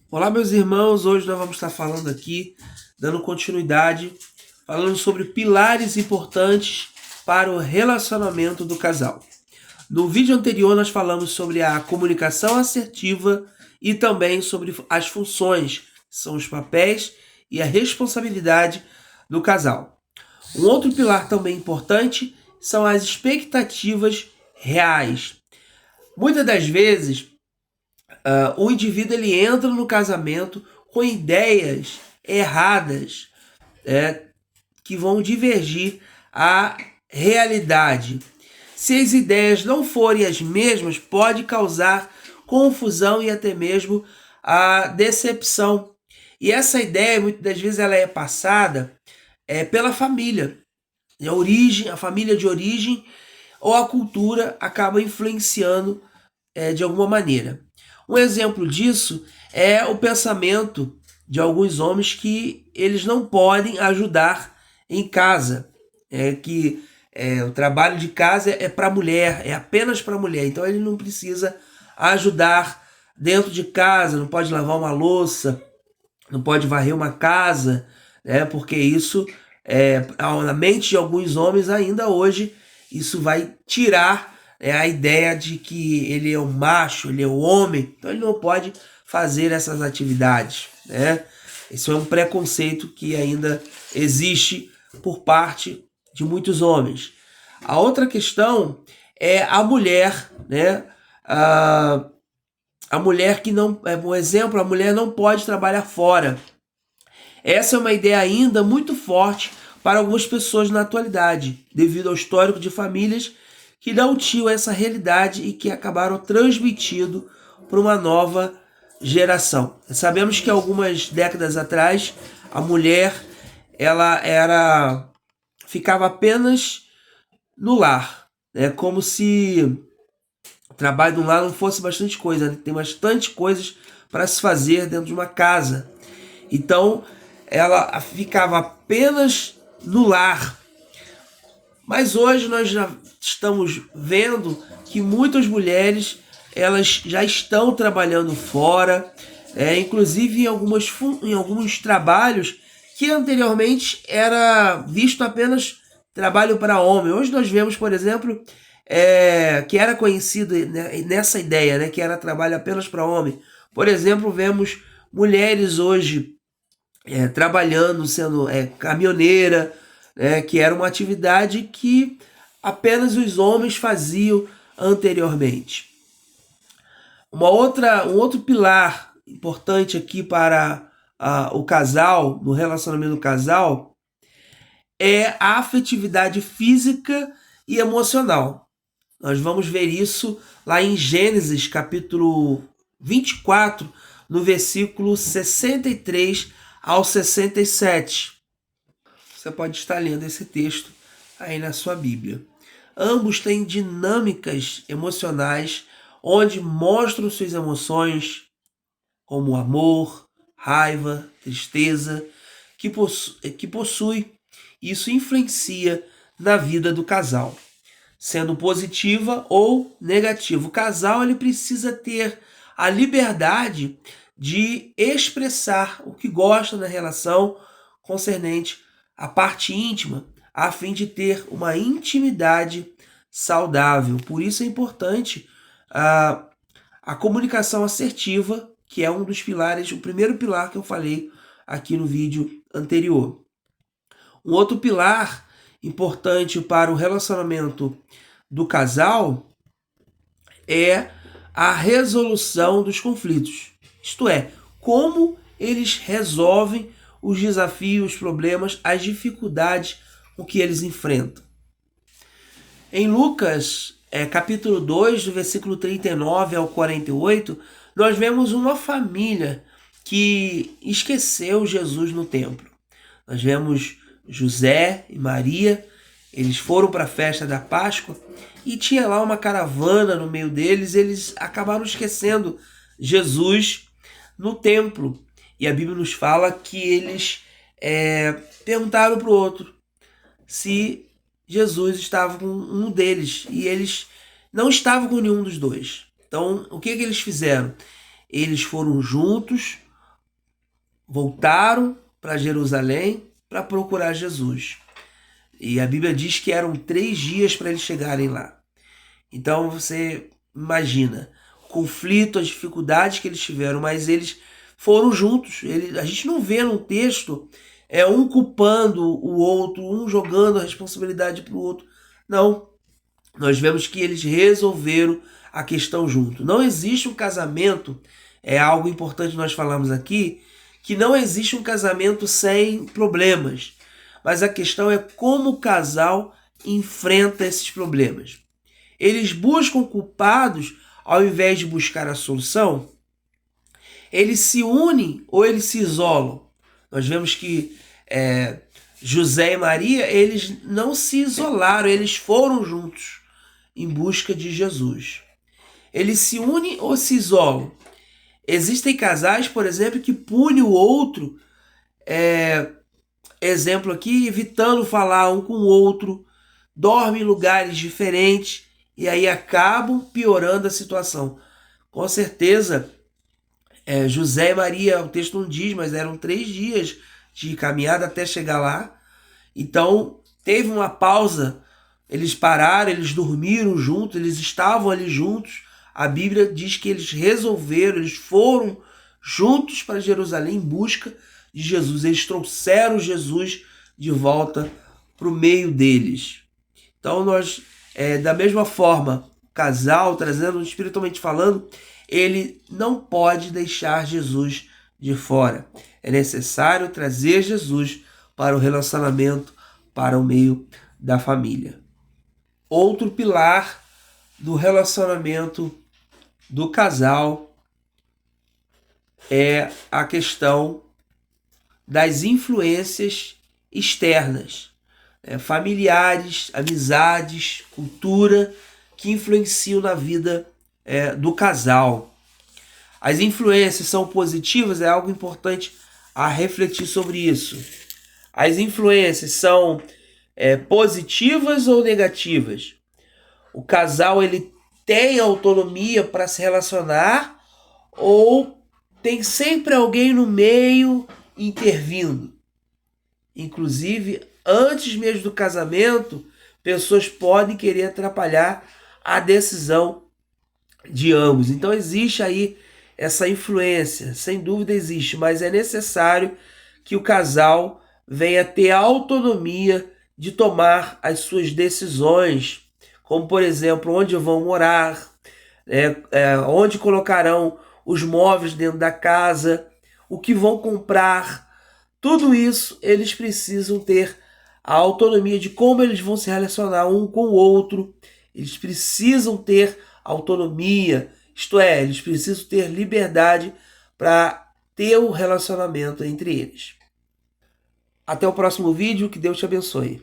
Olá, meus irmãos. Hoje nós vamos estar falando aqui, dando continuidade, falando sobre pilares importantes para o relacionamento do casal. No vídeo anterior, nós falamos sobre a comunicação assertiva e também sobre as funções, que são os papéis e a responsabilidade do casal. Um outro pilar também importante são as expectativas reais. Muitas das vezes, o indivíduo ele entra no casamento com ideias erradas, que vão divergir à realidade. Se as ideias não forem as mesmas, pode causar confusão e até mesmo a decepção. E essa ideia, muitas das vezes, ela é passada pela família. A família de origem ou a cultura acaba influenciando de alguma maneira. Um exemplo disso é o pensamento de alguns homens que eles não podem ajudar em casa, que o trabalho de casa é para a mulher, é apenas para a mulher, então ele não precisa ajudar dentro de casa, não pode lavar uma louça, não pode varrer uma casa, porque isso, na mente de alguns homens ainda hoje, isso vai tirar a ideia de que ele é o macho, ele é o homem, então ele não pode fazer essas atividades. Isso é um preconceito que ainda existe por parte de muitos homens. A outra questão é a mulher, a mulher que não, um exemplo, a mulher não pode trabalhar fora. Essa é uma ideia ainda muito forte para algumas pessoas na atualidade, devido ao histórico de famílias que não tinham essa realidade e que acabaram transmitindo para uma nova geração. Sabemos que algumas décadas atrás a mulher ficava apenas no lar, como se o trabalho no lar não fosse bastante coisa, tem bastante coisas para se fazer dentro de uma casa. Então ela ficava apenas no lar. Mas hoje nós já estamos vendo que muitas mulheres elas já estão trabalhando fora, inclusive em alguns trabalhos que anteriormente era visto apenas trabalho para homem. Hoje nós vemos, por exemplo, que era conhecido nessa ideia, que era trabalho apenas para homem. Por exemplo, vemos mulheres hoje trabalhando, sendo caminhoneira, que era uma atividade que apenas os homens faziam anteriormente. Um outro pilar importante aqui para o casal, no relacionamento do casal, é a afetividade física e emocional. Nós vamos ver isso lá em Gênesis, capítulo 24, no versículo 63 ao 67. Você pode estar lendo esse texto aí na sua Bíblia. Ambos têm dinâmicas emocionais onde mostram suas emoções, como amor, raiva, tristeza, que possui. Isso influencia na vida do casal, sendo positiva ou negativa. O casal ele precisa ter a liberdade de expressar o que gosta na relação concernente à parte íntima, a fim de ter uma intimidade saudável. Por isso é importante a comunicação assertiva, que é um dos pilares, o primeiro pilar que eu falei aqui no vídeo anterior. Um outro pilar importante para o relacionamento do casal é a resolução dos conflitos. Isto é, como eles resolvem os desafios, os problemas, as dificuldades com que eles enfrentam. Em Lucas, capítulo 2, do versículo 39 ao 48, nós vemos uma família que esqueceu Jesus no templo. Nós vemos José e Maria, eles foram para a festa da Páscoa e tinha lá uma caravana no meio deles, eles acabaram esquecendo Jesus no templo. E a Bíblia nos fala que eles perguntaram para o outro se Jesus estava com um deles, e eles não estavam com nenhum dos dois. Então, o que eles fizeram? Eles foram juntos, voltaram para Jerusalém para procurar Jesus. E a Bíblia diz que eram 3 dias para eles chegarem lá. Então você imagina o conflito, as dificuldades que eles tiveram, mas eles foram juntos. A gente não vê no texto um culpando o outro, um jogando a responsabilidade para o outro. Não. Nós vemos que eles resolveram a questão junto. Não existe um casamento, é algo importante nós falamos aqui, que não existe um casamento sem problemas. Mas a questão é como o casal enfrenta esses problemas. Eles buscam culpados ao invés de buscar a solução? Eles se unem ou eles se isolam? Nós vemos que José e Maria, eles não se isolaram, eles foram juntos em busca de Jesus. Eles se unem ou se isolam? Existem casais, por exemplo, que punem o outro, exemplo aqui, evitando falar um com o outro, dormem em lugares diferentes e aí acabam piorando a situação. Com certeza, José e Maria, o texto não diz, mas eram 3 dias de caminhada até chegar lá. Então, teve uma pausa, eles pararam, eles dormiram juntos, eles estavam ali juntos. A Bíblia diz que eles resolveram, eles foram juntos para Jerusalém em busca de Jesus. Eles trouxeram Jesus de volta para o meio deles. Então, nós, da mesma forma, o casal, trazendo espiritualmente falando, ele não pode deixar Jesus de fora. É necessário trazer Jesus para o relacionamento, para o meio da família. Outro pilar do relacionamento do casal é a questão das influências externas, familiares, amizades, cultura, que influenciam na vida do casal. As influências são positivas, é algo importante a refletir sobre isso. As influências são positivas ou negativas? O casal ele tem autonomia para se relacionar ou tem sempre alguém no meio intervindo? Inclusive, antes mesmo do casamento, pessoas podem querer atrapalhar a decisão de ambos. Então existe aí essa influência, sem dúvida existe, mas é necessário que o casal venha ter a autonomia de tomar as suas decisões, como por exemplo, onde vão morar, onde colocarão os móveis dentro da casa, o que vão comprar. Tudo isso eles precisam ter a autonomia de como eles vão se relacionar um com o outro. Eles precisam ter autonomia, isto é, eles precisam ter liberdade para ter um relacionamento entre eles. Até o próximo vídeo, que Deus te abençoe.